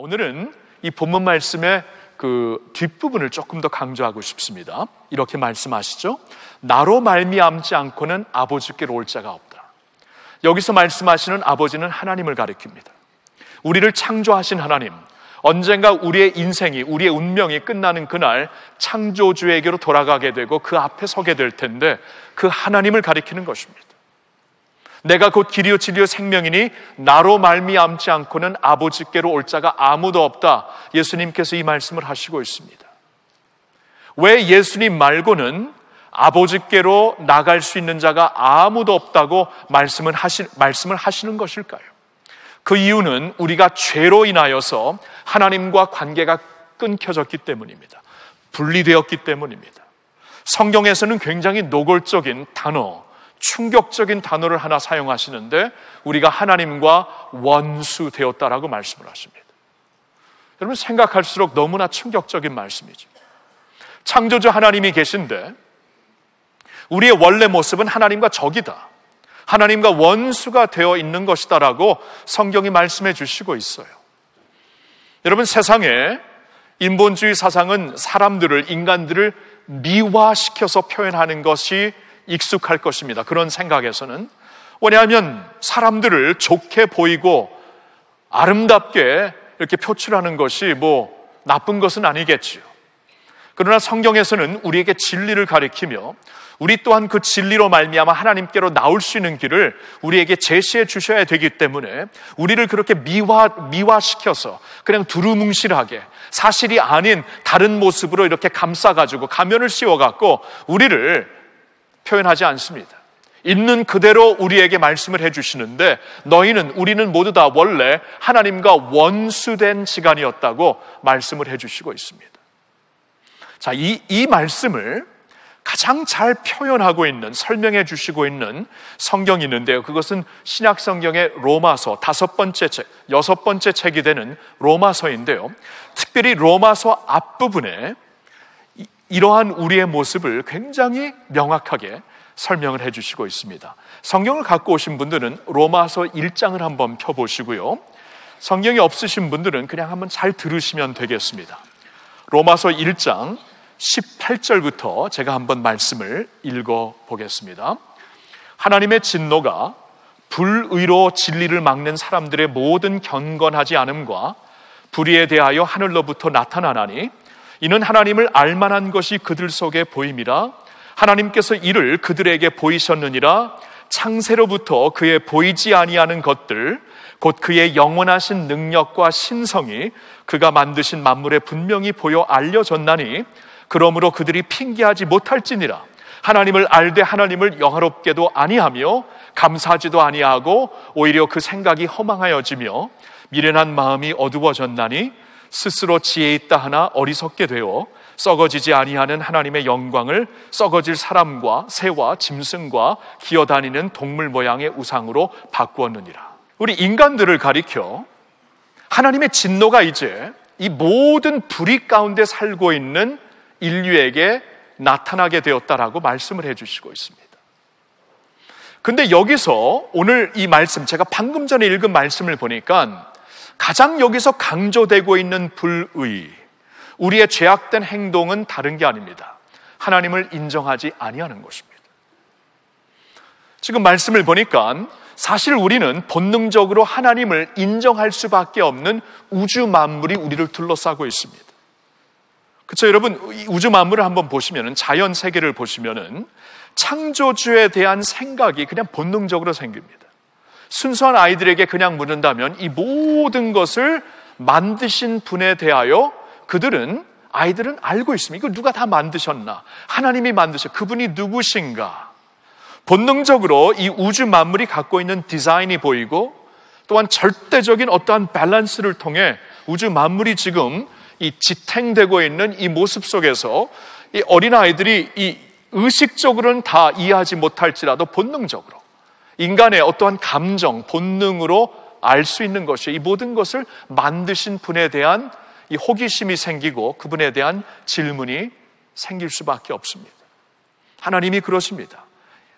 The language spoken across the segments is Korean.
오늘은 이 본문 말씀의 그 뒷부분을 조금 더 강조하고 싶습니다. 이렇게 말씀하시죠. 나로 말미암지 않고는 아버지께로 올 자가 없다. 여기서 말씀하시는 아버지는 하나님을 가리킵니다. 우리를 창조하신 하나님, 언젠가 우리의 인생이, 우리의 운명이 끝나는 그날 창조주에게로 돌아가게 되고 그 앞에 서게 될 텐데 그 하나님을 가리키는 것입니다. 내가 곧 길이요 진리요 생명이니 나로 말미암지 않고는 아버지께로 올 자가 아무도 없다. 예수님께서 이 말씀을 하시고 있습니다. 왜 예수님 말고는 아버지께로 나갈 수 있는 자가 아무도 없다고 말씀을 하시는 것일까요? 그 이유는 우리가 죄로 인하여서 하나님과 관계가 끊겨졌기 때문입니다. 분리되었기 때문입니다. 성경에서는 굉장히 노골적인 단어, 충격적인 단어를 하나 사용하시는데 우리가 하나님과 원수 되었다라고 말씀을 하십니다. 여러분 생각할수록 너무나 충격적인 말씀이죠. 창조주 하나님이 계신데 우리의 원래 모습은 하나님과 적이다, 하나님과 원수가 되어 있는 것이다라고 성경이 말씀해 주시고 있어요. 여러분 세상에 인본주의 사상은 사람들을, 인간들을 미화시켜서 표현하는 것이 익숙할 것입니다. 그런 생각에서는. 왜냐하면 사람들을 좋게 보이고 아름답게 이렇게 표출하는 것이 나쁜 것은 아니겠지요. 그러나 성경에서는 우리에게 진리를 가리키며 우리 또한 그 진리로 말미암아 하나님께로 나올 수 있는 길을 우리에게 제시해 주셔야 되기 때문에 우리를 그렇게 미화시켜서 그냥 두루뭉실하게 사실이 아닌 다른 모습으로 이렇게 감싸가지고 가면을 씌워갖고 우리를 표현하지 않습니다. 있는 그대로 우리에게 말씀을 해주시는데 우리는 모두 다 원래 하나님과 원수된 지간이었다고 말씀을 해주시고 있습니다. 자, 이 말씀을 가장 잘 표현하고 있는, 설명해 주시고 있는 성경이 있는데요. 그것은 신약 성경의 로마서 6번째 책이 되는 로마서인데요. 특별히 로마서 앞부분에 이러한 우리의 모습을 굉장히 명확하게 설명을 해주시고 있습니다. 성경을 갖고 오신 분들은 로마서 1장을 한번 펴보시고요. 성경이 없으신 분들은 그냥 한번 잘 들으시면 되겠습니다. 로마서 1장 18절부터 제가 한번 말씀을 읽어보겠습니다. 하나님의 진노가 불의로 진리를 막는 사람들의 모든 경건하지 않음과 불의에 대하여 하늘로부터 나타나나니 이는 하나님을 알만한 것이 그들 속에 보임이라. 하나님께서 이를 그들에게 보이셨느니라. 창세로부터 그의 보이지 아니하는 것들 곧 그의 영원하신 능력과 신성이 그가 만드신 만물에 분명히 보여 알려졌나니 그러므로 그들이 핑계하지 못할지니라. 하나님을 알되 하나님을 영화롭게도 아니하며 감사하지도 아니하고 오히려 그 생각이 허망하여지며 미련한 마음이 어두워졌나니 스스로 지혜 있다 하나 어리석게 되어 썩어지지 아니하는 하나님의 영광을 썩어질 사람과 새와 짐승과 기어다니는 동물 모양의 우상으로 바꾸었느니라. 우리 인간들을 가리켜 하나님의 진노가 이제 이 모든 불의 가운데 살고 있는 인류에게 나타나게 되었다라고 말씀을 해주시고 있습니다. 근데 여기서 오늘 이 말씀, 제가 방금 전에 읽은 말씀을 보니까 가장 여기서 강조되고 있는 불의, 우리의 죄악된 행동은 다른 게 아닙니다. 하나님을 인정하지 아니하는 것입니다. 지금 말씀을 보니까 사실 우리는 본능적으로 하나님을 인정할 수밖에 없는 우주 만물이 우리를 둘러싸고 있습니다. 그렇죠, 여러분? 우주 만물을 한번 보시면은, 자연 세계를 보시면은 창조주에 대한 생각이 그냥 본능적으로 생깁니다. 순수한 아이들에게 그냥 묻는다면 이 모든 것을 만드신 분에 대하여 아이들은 알고 있습니다. 이걸 누가 다 만드셨나? 하나님이 그분이 누구신가? 본능적으로 이 우주 만물이 갖고 있는 디자인이 보이고 또한 절대적인 어떠한 밸런스를 통해 우주 만물이 지금 이 지탱되고 있는 이 모습 속에서 이 어린아이들이 이 의식적으로는 다 이해하지 못할지라도 본능적으로 인간의 어떠한 감정, 본능으로 알 수 있는 것이 이 모든 것을 만드신 분에 대한 이 호기심이 생기고 그분에 대한 질문이 생길 수밖에 없습니다. 하나님이 그러십니다.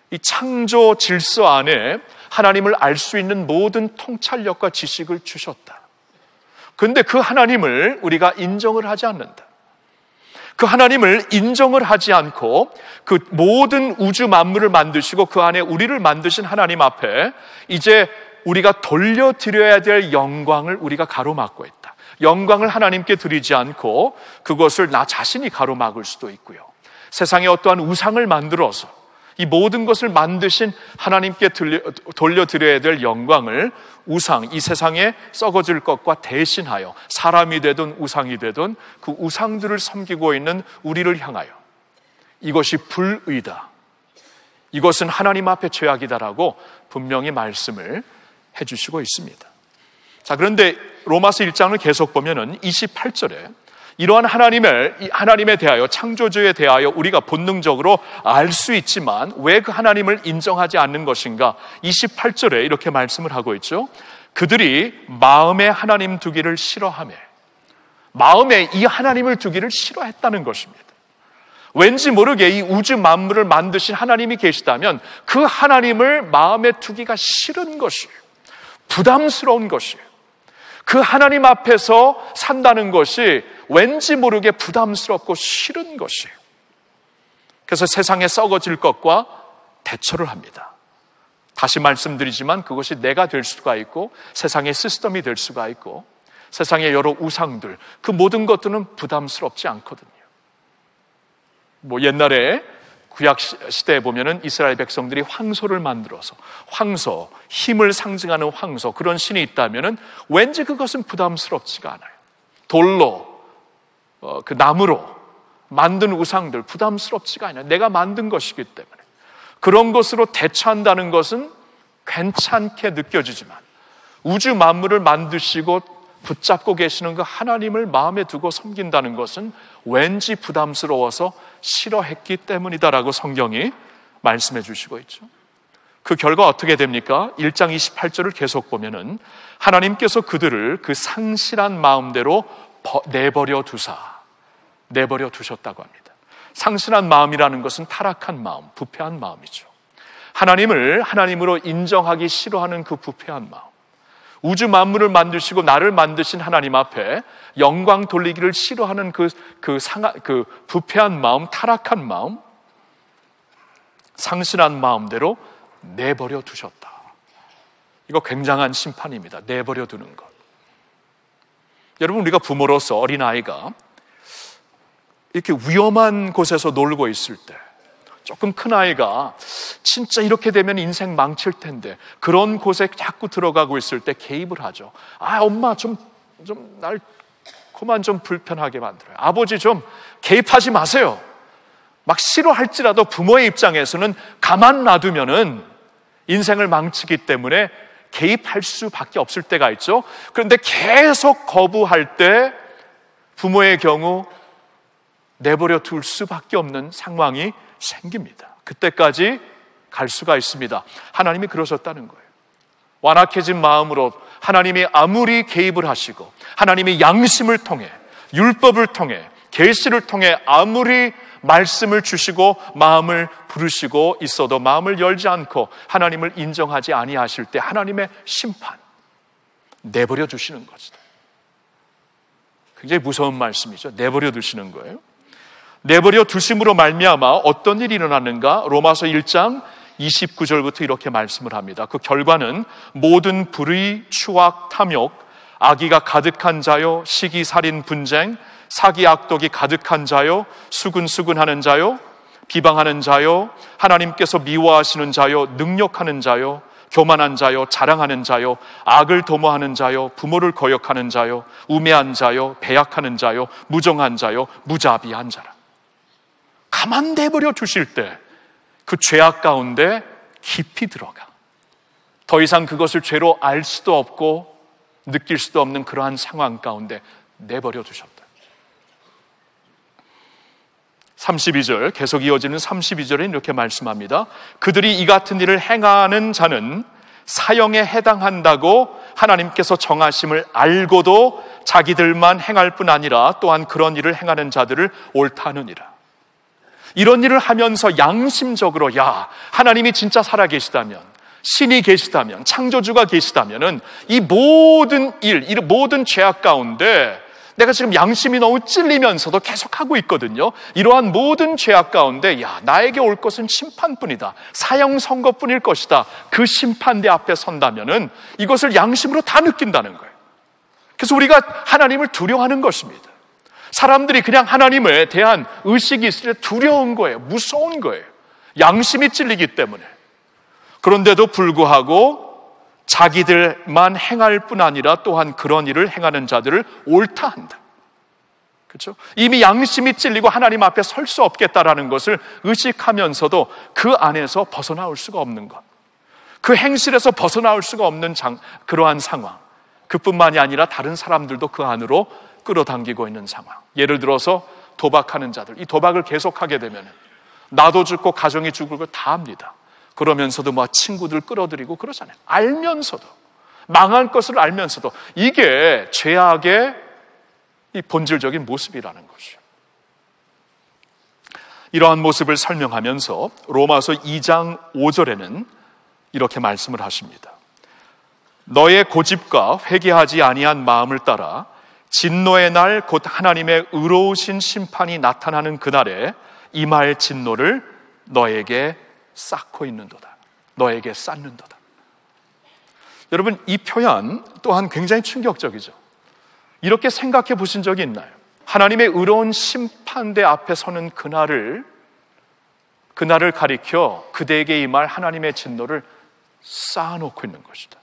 이 창조 질서 안에 하나님을 알 수 있는 모든 통찰력과 지식을 주셨다. 그런데 그 하나님을 우리가 인정을 하지 않는다. 그 하나님을 인정을 하지 않고 그 모든 우주 만물을 만드시고 그 안에 우리를 만드신 하나님 앞에 이제 우리가 돌려드려야 될 영광을 우리가 가로막고 있다. 영광을 하나님께 드리지 않고 그것을 나 자신이 가로막을 수도 있고요. 세상에 어떠한 우상을 만들어서 이 모든 것을 만드신 하나님께 돌려드려야 될 영광을 우상, 이 세상에 썩어질 것과 대신하여 사람이 되든 우상이 되든 그 우상들을 섬기고 있는 우리를 향하여 이것이 불의다, 이것은 하나님 앞에 죄악이다라고 분명히 말씀을 해주시고 있습니다. 자, 그런데 로마서 1장을 계속 보면은 28절에 이러한 하나님에 대하여, 창조주에 대하여 우리가 본능적으로 알 수 있지만 왜 그 하나님을 인정하지 않는 것인가? 28절에 이렇게 말씀을 하고 있죠. 그들이 마음에 하나님 두기를 싫어하며, 마음에 이 하나님을 두기를 싫어했다는 것입니다. 왠지 모르게 이 우주 만물을 만드신 하나님이 계시다면 그 하나님을 마음에 두기가 싫은 것이에요. 부담스러운 것이에요. 그 하나님 앞에서 산다는 것이 왠지 모르게 부담스럽고 싫은 것이에요. 그래서 세상에 썩어질 것과 대처를 합니다. 다시 말씀드리지만 그것이 내가 될 수가 있고 세상의 시스템이 될 수가 있고 세상의 여러 우상들, 그 모든 것들은 부담스럽지 않거든요. 옛날에 구약 시대에 보면은 이스라엘 백성들이 황소를 만들어서 황소, 힘을 상징하는 황소, 그런 신이 있다면은 왠지 그것은 부담스럽지가 않아요. 돌로, 그 나무로 만든 우상들 부담스럽지가 않아요. 내가 만든 것이기 때문에. 그런 것으로 대처한다는 것은 괜찮게 느껴지지만 우주 만물을 만드시고 붙잡고 계시는 그 하나님을 마음에 두고 섬긴다는 것은 왠지 부담스러워서 싫어했기 때문이다라고 성경이 말씀해 주시고 있죠. 그 결과 어떻게 됩니까? 1장 28절을 계속 보면은 하나님께서 그들을 그 상실한 마음대로 내버려 두셨다고 합니다. 상실한 마음이라는 것은 타락한 마음, 부패한 마음이죠. 하나님을 하나님으로 인정하기 싫어하는 그 부패한 마음, 우주 만물을 만드시고 나를 만드신 하나님 앞에 영광 돌리기를 싫어하는 그 부패한 마음, 타락한 마음, 상실한 마음대로 내버려 두셨다. 이거 굉장한 심판입니다. 내버려 두는 것. 여러분, 우리가 부모로서 어린아이가 이렇게 위험한 곳에서 놀고 있을 때, 조금 큰 아이가 진짜 이렇게 되면 인생 망칠 텐데 그런 곳에 자꾸 들어가고 있을 때 개입을 하죠. 엄마 날 그만 좀 불편하게 만들어요. 아버지 좀 개입하지 마세요. 막 싫어할지라도 부모의 입장에서는 가만 놔두면은 인생을 망치기 때문에 개입할 수밖에 없을 때가 있죠. 그런데 계속 거부할 때 부모의 경우 내버려 둘 수밖에 없는 상황이 생깁니다. 그때까지 갈 수가 있습니다. 하나님이 그러셨다는 거예요. 완악해진 마음으로 하나님이 아무리 개입을 하시고 하나님이 양심을 통해, 율법을 통해, 계시를 통해 아무리 말씀을 주시고 마음을 부르시고 있어도 마음을 열지 않고 하나님을 인정하지 아니하실 때 하나님의 심판, 내버려 두시는 것이다. 굉장히 무서운 말씀이죠. 내버려 두시는 거예요. 내버려 두심으로 말미암아 어떤 일이 일어났는가? 로마서 1장 29절부터 이렇게 말씀을 합니다. 그 결과는 모든 불의, 추악, 탐욕, 악의가 가득한 자요, 시기, 살인, 분쟁, 사기, 악독이 가득한 자요, 수근수근하는 자요, 비방하는 자요, 하나님께서 미워하시는 자요, 능욕하는 자요, 교만한 자요, 자랑하는 자요, 악을 도모하는 자요, 부모를 거역하는 자요, 우매한 자요, 배약하는 자요, 무정한 자요, 무자비한 자라. 가만 내버려 두실 때 그 죄악 가운데 깊이 들어가 더 이상 그것을 죄로 알 수도 없고 느낄 수도 없는 그러한 상황 가운데 내버려 두셨다. 32절 계속 이어지는 32절에 이렇게 말씀합니다. 그들이 이 같은 일을 행하는 자는 사형에 해당한다고 하나님께서 정하심을 알고도 자기들만 행할 뿐 아니라 또한 그런 일을 행하는 자들을 옳다 하느니라. 이런 일을 하면서 양심적으로 하나님이 진짜 살아계시다면 신이 계시다면, 창조주가 계시다면은 이 모든 일, 이 모든 죄악 가운데 내가 지금 양심이 너무 찔리면서도 계속하고 있거든요. 이러한 모든 죄악 가운데 나에게 올 것은 심판뿐이다, 사형 선고뿐일 것이다, 그 심판대 앞에 선다면은 이것을 양심으로 다 느낀다는 거예요. 그래서 우리가 하나님을 두려워하는 것입니다. 사람들이 그냥 하나님에 대한 의식이 있을 때 두려운 거예요. 무서운 거예요. 양심이 찔리기 때문에. 그런데도 불구하고 자기들만 행할 뿐 아니라 또한 그런 일을 행하는 자들을 옳다 한다. 그렇죠? 이미 양심이 찔리고 하나님 앞에 설 수 없겠다라는 것을 의식하면서도 그 안에서 벗어나올 수가 없는 것, 그 행실에서 벗어나올 수가 없는 그러한 상황, 그뿐만이 아니라 다른 사람들도 그 안으로 끌어당기고 있는 상황. 예를 들어서 도박하는 자들, 이 도박을 계속하게 되면 나도 죽고 가정이 죽을 거 다 합니다. 그러면서도 친구들 끌어들이고 그러잖아요. 알면서도, 망할 것을 알면서도. 이게 죄악의 이 본질적인 모습이라는 것이죠. 이러한 모습을 설명하면서 로마서 2장 5절에는 이렇게 말씀을 하십니다. 너의 고집과 회개하지 아니한 마음을 따라 진노의 날 곧 하나님의 의로우신 심판이 나타나는 그날에 임할 진노를 너에게 쌓고 있는도다. 너에게 쌓는도다. 여러분, 이 표현 또한 굉장히 충격적이죠. 이렇게 생각해 보신 적이 있나요? 하나님의 의로운 심판대 앞에 서는 그날을 가리켜 그대에게 임할 하나님의 진노를 쌓아놓고 있는 것이다.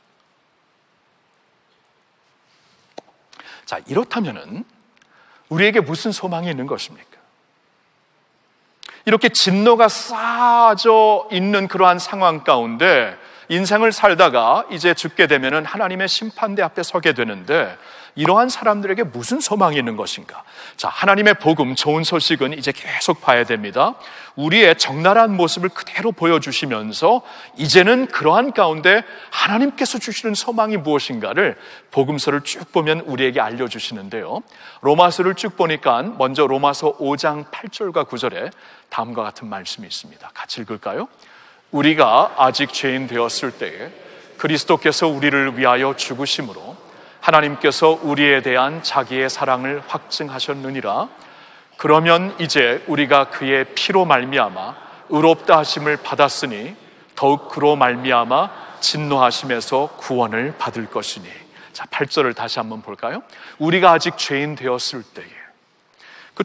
자, 이렇다면은 우리에게 무슨 소망이 있는 것입니까? 이렇게 진노가 쌓아져 있는 그러한 상황 가운데 인생을 살다가 이제 죽게 되면은 하나님의 심판대 앞에 서게 되는데, 이러한 사람들에게 무슨 소망이 있는 것인가? 자, 하나님의 복음, 좋은 소식은 이제 계속 봐야 됩니다. 우리의 적나라한 모습을 그대로 보여주시면서 이제는 그러한 가운데 하나님께서 주시는 소망이 무엇인가를 복음서를 쭉 보면 우리에게 알려주시는데요. 로마서를 쭉 보니까 먼저 로마서 5장 8절과 9절에 다음과 같은 말씀이 있습니다. 같이 읽을까요? 우리가 아직 죄인 되었을 때에 그리스도께서 우리를 위하여 죽으심으로 하나님께서 우리에 대한 자기의 사랑을 확증하셨느니라. 그러면 이제 우리가 그의 피로 말미암아 의롭다 하심을 받았으니 더욱 그로 말미암아 진노하심에서 구원을 받을 것이니. 자, 8절을 다시 한번 볼까요? 우리가 아직 죄인 되었을 때에, 그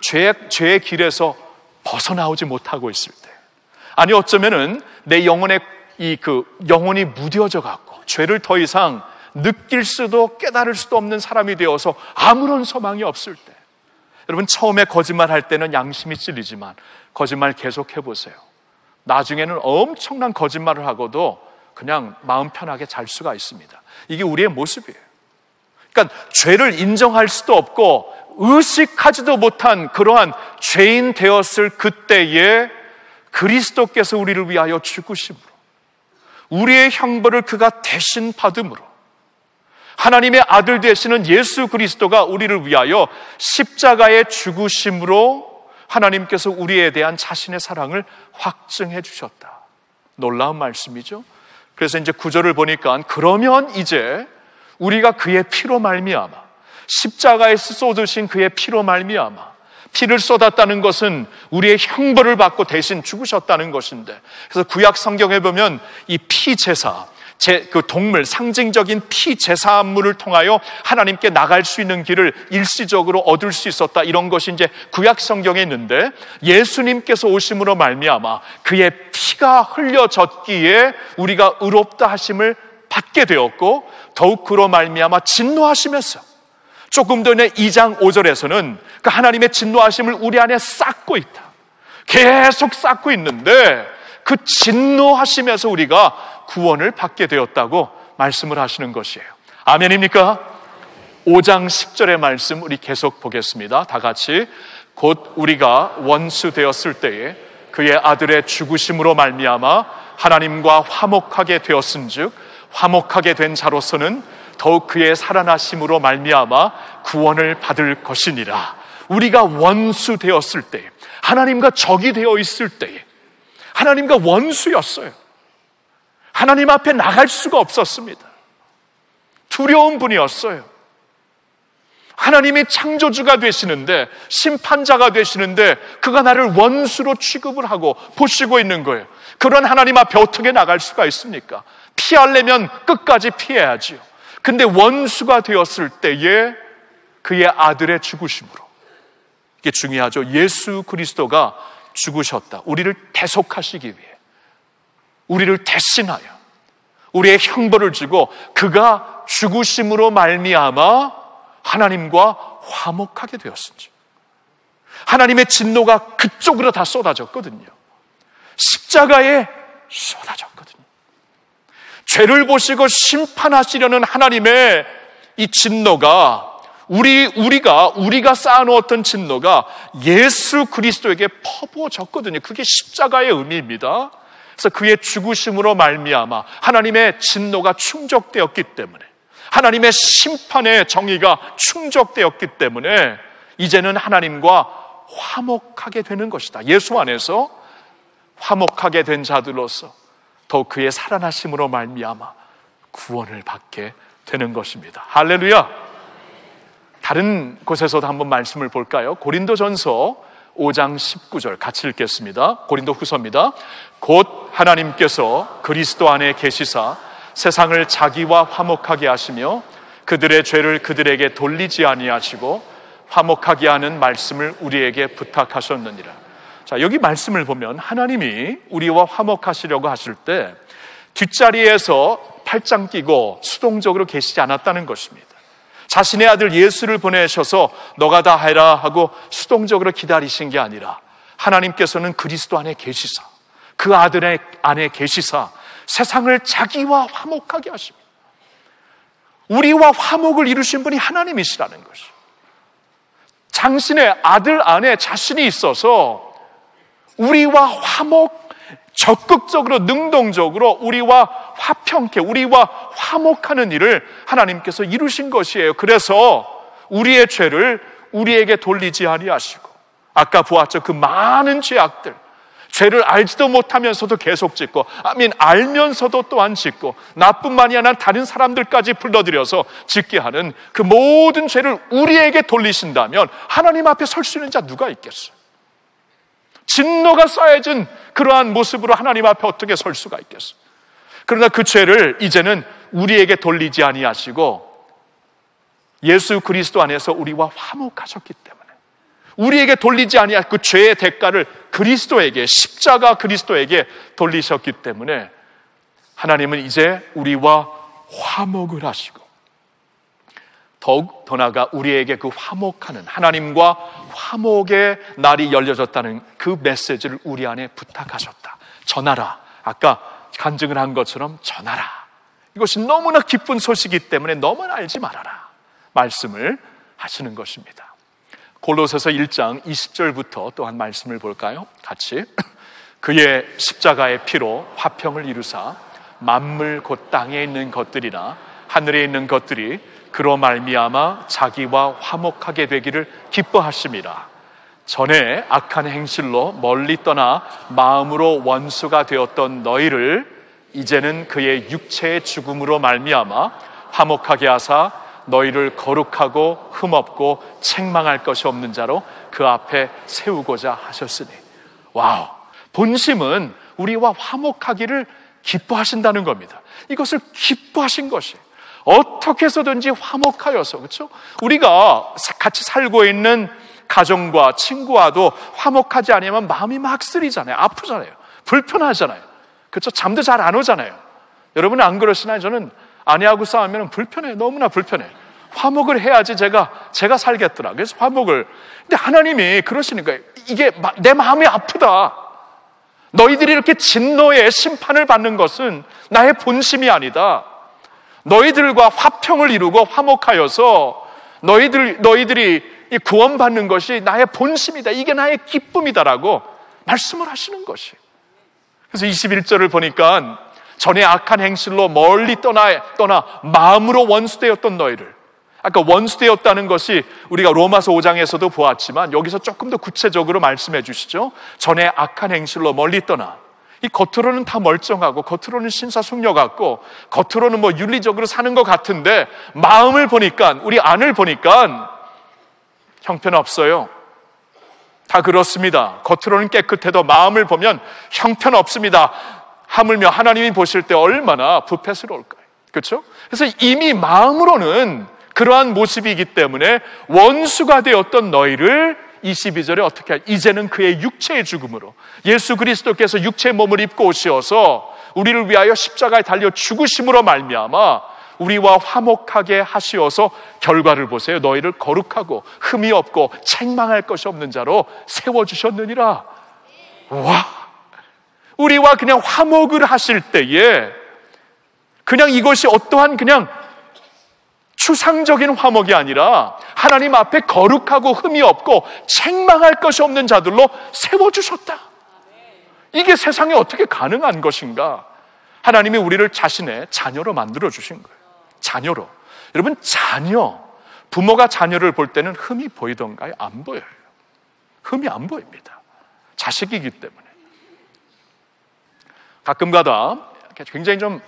죄의 길에서 벗어나오지 못하고 있을 때, 아니 어쩌면은 내 영혼에 영혼이 무뎌져 갖고 죄를 더 이상 느낄 수도 깨달을 수도 없는 사람이 되어서 아무런 소망이 없을 때, 여러분, 처음에 거짓말할 때는 양심이 찔리지만 거짓말 계속 해보세요. 나중에는 엄청난 거짓말을 하고도 그냥 마음 편하게 잘 수가 있습니다. 이게 우리의 모습이에요. 그러니까 죄를 인정할 수도 없고 의식하지도 못한 그러한 죄인 되었을 그때에 그리스도께서 우리를 위하여 죽으심으로, 우리의 형벌을 그가 대신 받음으로, 하나님의 아들 되시는 예수 그리스도가 우리를 위하여 십자가에 죽으심으로 하나님께서 우리에 대한 자신의 사랑을 확증해 주셨다. 놀라운 말씀이죠. 그래서 이제 9절을 보니까, 그러면 이제 우리가 그의 피로 말미암아, 십자가에서 쏟으신 그의 피로 말미암아, 피를 쏟았다는 것은 우리의 형벌을 받고 대신 죽으셨다는 것인데, 그래서 구약 성경에 보면 이 피제사, 그 동물, 상징적인 피제사물을 통하여 하나님께 나갈 수 있는 길을 일시적으로 얻을 수 있었다, 이런 것이 이제 구약 성경에 있는데, 예수님께서 오심으로 말미암아 그의 피가 흘려졌기에 우리가 의롭다 하심을 받게 되었고, 더욱 그로 말미암아 진노하심에서, 조금 전에 2장 5절에서는 그 하나님의 진노하심을 우리 안에 쌓고 있다, 계속 쌓고 있는데 그 진노하심에서 우리가 구원을 받게 되었다고 말씀을 하시는 것이에요. 아멘입니까? 5장 10절의 말씀 우리 계속 보겠습니다. 다 같이. 곧 우리가 원수 되었을 때에 그의 아들의 죽으심으로 말미암아 하나님과 화목하게 되었은즉 화목하게 된 자로서는 더욱 그의 살아나심으로 말미암아 구원을 받을 것이니라. 우리가 원수 되었을 때에, 하나님과 적이 되어 있을 때에, 하나님과 원수였어요. 하나님 앞에 나갈 수가 없었습니다. 두려운 분이었어요. 하나님이 창조주가 되시는데, 심판자가 되시는데 그가 나를 원수로 취급을 하고 보시고 있는 거예요. 그런 하나님 앞에 어떻게 나갈 수가 있습니까? 피하려면 끝까지 피해야지요. 근데 원수가 되었을 때에 그의 아들의 죽으심으로, 이게 중요하죠. 예수 그리스도가 죽으셨다. 우리를 대속하시기 위해, 우리를 대신하여 우리의 형벌을 지고 그가 죽으심으로 말미암아 하나님과 화목하게 되었습니다. 하나님의 진노가 그쪽으로 다 쏟아졌거든요. 십자가에 쏟아졌거든요. 죄를 보시고 심판하시려는 하나님의 이 진노가 우리가 쌓아놓았던 진노가 예수 그리스도에게 퍼부어졌거든요. 그게 십자가의 의미입니다. 그래서 그의 죽으심으로 말미암아 하나님의 진노가 충족되었기 때문에, 하나님의 심판의 정의가 충족되었기 때문에 이제는 하나님과 화목하게 되는 것이다. 예수 안에서 화목하게 된 자들로서 더욱 그의 살아나심으로 말미암아 구원을 받게 되는 것입니다. 할렐루야. 다른 곳에서도 한번 말씀을 볼까요? 고린도전서 5장 19절 같이 읽겠습니다. 고린도후서입니다. 곧 하나님께서 그리스도 안에 계시사 세상을 자기와 화목하게 하시며 그들의 죄를 그들에게 돌리지 아니하시고 화목하게 하는 말씀을 우리에게 부탁하셨느니라. 자, 여기 말씀을 보면 하나님이 우리와 화목하시려고 하실 때 뒷자리에서 팔짱 끼고 수동적으로 계시지 않았다는 것입니다. 자신의 아들 예수를 보내셔서 너가 다 해라 하고 수동적으로 기다리신 게 아니라 하나님께서는 그리스도 안에 계시사, 그 아들 안에 계시사 세상을 자기와 화목하게 하십니다. 우리와 화목을 이루신 분이 하나님이시라는 것이죠. 당신의 아들 안에 자신이 있어서 우리와 적극적으로 능동적으로 우리와 화평케, 우리와 화목하는 일을 하나님께서 이루신 것이에요. 그래서 우리의 죄를 우리에게 돌리지 아니하시고, 아까 보았죠. 그 많은 죄악들, 죄를 알지도 못하면서도 계속 짓고, 알면서도 또한 짓고, 나뿐만이 아니라 다른 사람들까지 불러들여서 짓게 하는 그 모든 죄를 우리에게 돌리신다면 하나님 앞에 설 수 있는 자 누가 있겠어요? 진노가 쌓여진 그러한 모습으로 하나님 앞에 어떻게 설 수가 있겠어요? 그러나 그 죄를 이제는 우리에게 돌리지 아니하시고 예수 그리스도 안에서 우리와 화목하셨기 때문에, 우리에게 돌리지 아니할 그 죄의 대가를 그리스도에게, 십자가 그리스도에게 돌리셨기 때문에 하나님은 이제 우리와 화목을 하시고 더욱 더 나아가 우리에게 그 화목하는, 하나님과 화목의 날이 열려졌다는 그 메시지를 우리 안에 부탁하셨다. 전하라. 아까 간증을 한 것처럼 전하라. 이것이 너무나 기쁜 소식이기 때문에 너무나 알지 말아라 말씀을 하시는 것입니다. 골로새서 1장 20절부터 또한 말씀을 볼까요? 같이. 그의 십자가의 피로 화평을 이루사 만물 곧 땅에 있는 것들이나 하늘에 있는 것들이 그로 말미암아 자기와 화목하게 되기를 기뻐하심이라. 전에 악한 행실로 멀리 떠나 마음으로 원수가 되었던 너희를 이제는 그의 육체의 죽음으로 말미암아 화목하게 하사 너희를 거룩하고 흠없고 책망할 것이 없는 자로 그 앞에 세우고자 하셨으니. 와우! 본심은 우리와 화목하기를 기뻐하신다는 겁니다. 이것을 기뻐하신 것이 어떻게 해서든지 화목하여서, 그렇죠? 우리가 같이 살고 있는 가정과 친구와도 화목하지 않으면 마음이 막 쓰리잖아요. 아프잖아요. 불편하잖아요. 그렇죠? 잠도 잘 안 오잖아요. 여러분은 안 그러시나요? 저는 아내하고 싸우면 불편해요. 너무나 불편해요. 화목을 해야지 제가 살겠더라. 그래서 화목을. 근데 하나님이 그러시니까 이게 내 마음이 아프다. 너희들이 이렇게 진노의 심판을 받는 것은 나의 본심이 아니다. 너희들과 화평을 이루고 화목하여서 너희들이 구원받는 것이 나의 본심이다. 이게 나의 기쁨이다라고 말씀을 하시는 것이. 그래서 21절을 보니까 전에 악한 행실로 멀리 떠나 마음으로 원수되었던 너희를, 아까 원수되었다는 것이 우리가 로마서 5장에서도 보았지만 여기서 조금 더 구체적으로 말씀해 주시죠. 전에 악한 행실로 멀리 떠나, 이 겉으로는 다 멀쩡하고 겉으로는 신사숙녀 같고 겉으로는 뭐 윤리적으로 사는 것 같은데 마음을 보니까, 우리 안을 보니까 형편없어요. 다 그렇습니다. 겉으로는 깨끗해도 마음을 보면 형편없습니다. 하물며 하나님이 보실 때 얼마나 부패스러울까요? 그렇죠? 그래서 이미 마음으로는 그러한 모습이기 때문에 원수가 되었던 너희를 22절에 어떻게 이제는 그의 육체의 죽음으로, 예수 그리스도께서 육체의 몸을 입고 오셔서 우리를 위하여 십자가에 달려 죽으심으로 말미암아 우리와 화목하게 하시어서 결과를 보세요. 너희를 거룩하고 흠이 없고 책망할 것이 없는 자로 세워주셨느니라. 와, 우리와 그냥 화목을 하실 때에 그냥 이것이 어떠한 그냥 추상적인 화목이 아니라 하나님 앞에 거룩하고 흠이 없고 책망할 것이 없는 자들로 세워주셨다. 이게 세상에 어떻게 가능한 것인가? 하나님이 우리를 자신의 자녀로 만들어 주신 거예요. 자녀로. 여러분, 자녀, 부모가 자녀를 볼 때는 흠이 보이던가요? 안 보여요. 흠이 안 보입니다. 자식이기 때문에. 가끔가다 굉장히 좀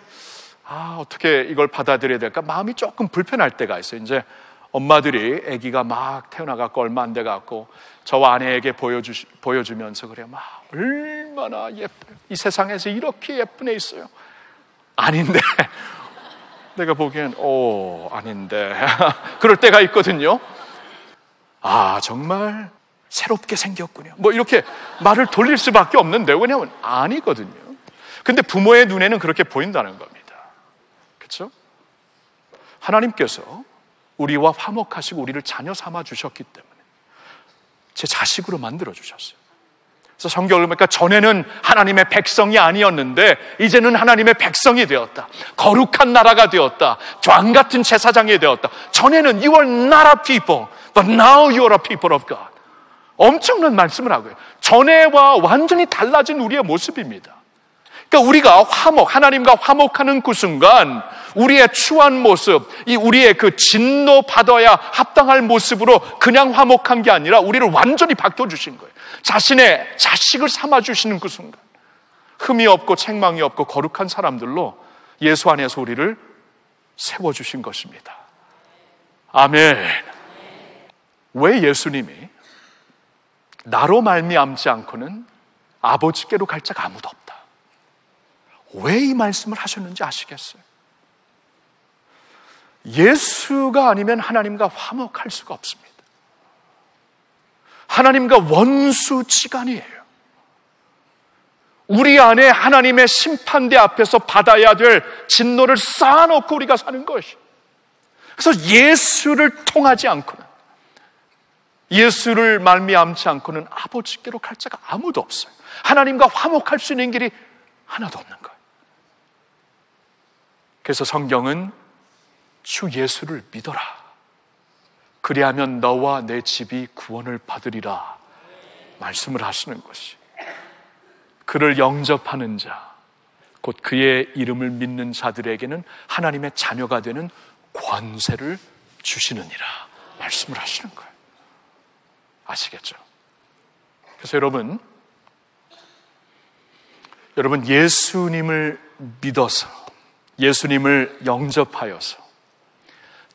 어떻게 이걸 받아들여야 될까? 마음이 조금 불편할 때가 있어요. 이제 엄마들이 아기가 막 태어나갖고 얼마 안 돼갖고 저와 아내에게 보여주면서 그래요. 막 얼마나 예뻐요. 이 세상에서 이렇게 예쁜 애 있어요. 아닌데. 내가 보기엔 아닌데. 그럴 때가 있거든요. 정말 새롭게 생겼군요. 뭐 이렇게 말을 돌릴 수밖에 없는데, 왜냐하면 아니거든요. 근데 부모의 눈에는 그렇게 보인다는 겁니다. 그렇죠? 하나님께서 우리와 화목하시고 우리를 자녀 삼아 주셨기 때문에 제 자식으로 만들어 주셨어요. 그래서 성경을 보니까 전에는 하나님의 백성이 아니었는데 이제는 하나님의 백성이 되었다. 거룩한 나라가 되었다. 왕 같은 제사장이 되었다. 전에는 you were not a people, but now you are a people of God. 엄청난 말씀을 하고요. 전에와 완전히 달라진 우리의 모습입니다. 그러니까 우리가 하나님과 화목하는 그 순간 우리의 추한 모습, 우리의 그 진노 받아야 합당할 모습으로 그냥 화목한 게 아니라 우리를 완전히 바꿔주신 거예요. 자신의 자식을 삼아주시는 그 순간 흠이 없고 책망이 없고 거룩한 사람들로 예수 안에서 우리를 세워주신 것입니다. 아멘. 왜 예수님이 나로 말미암지 않고는 아버지께로 갈 자가 아무도 없다. 왜 이 말씀을 하셨는지 아시겠어요? 예수가 아니면 하나님과 화목할 수가 없습니다. 하나님과 원수지간이에요. 우리 안에 하나님의 심판대 앞에서 받아야 될 진노를 쌓아놓고 우리가 사는 것이. 그래서 예수를 통하지 않고는, 예수를 말미암지 않고는 아버지께로 갈 자가 아무도 없어요. 하나님과 화목할 수 있는 길이 하나도 없는 거예요. 그래서 성경은 주 예수를 믿어라. 그리하면 너와 내 집이 구원을 받으리라 말씀을 하시는 것이, 그를 영접하는 자, 곧 그의 이름을 믿는 자들에게는 하나님의 자녀가 되는 권세를 주시느니라 말씀을 하시는 거예요. 아시겠죠? 그래서 여러분 예수님을 믿어서, 예수님을 영접하여서,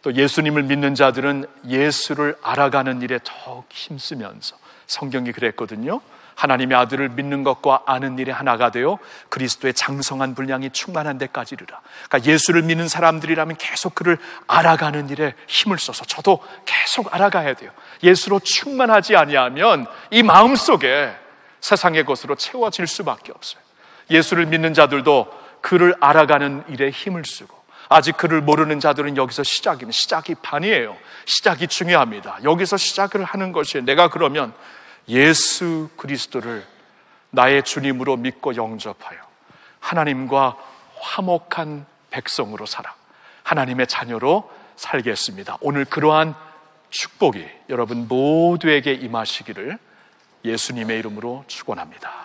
또 예수님을 믿는 자들은 예수를 알아가는 일에 더욱 힘쓰면서, 성경이 그랬거든요. 하나님의 아들을 믿는 것과 아는 일이 하나가 되어 그리스도의 장성한 분량이 충만한 데까지 이르라. 그러니까 예수를 믿는 사람들이라면 계속 그를 알아가는 일에 힘을 써서 저도 계속 알아가야 돼요. 예수로 충만하지 아니하면 이 마음속에 세상의 것으로 채워질 수밖에 없어요. 예수를 믿는 자들도 그를 알아가는 일에 힘을 쓰고, 아직 그를 모르는 자들은 여기서 시작이 반이에요. 시작이 중요합니다. 여기서 시작을 하는 것이에요. 내가 그러면 예수 그리스도를 나의 주님으로 믿고 영접하여 하나님과 화목한 백성으로 살아 하나님의 자녀로 살겠습니다. 오늘 그러한 축복이 여러분 모두에게 임하시기를 예수님의 이름으로 축원합니다.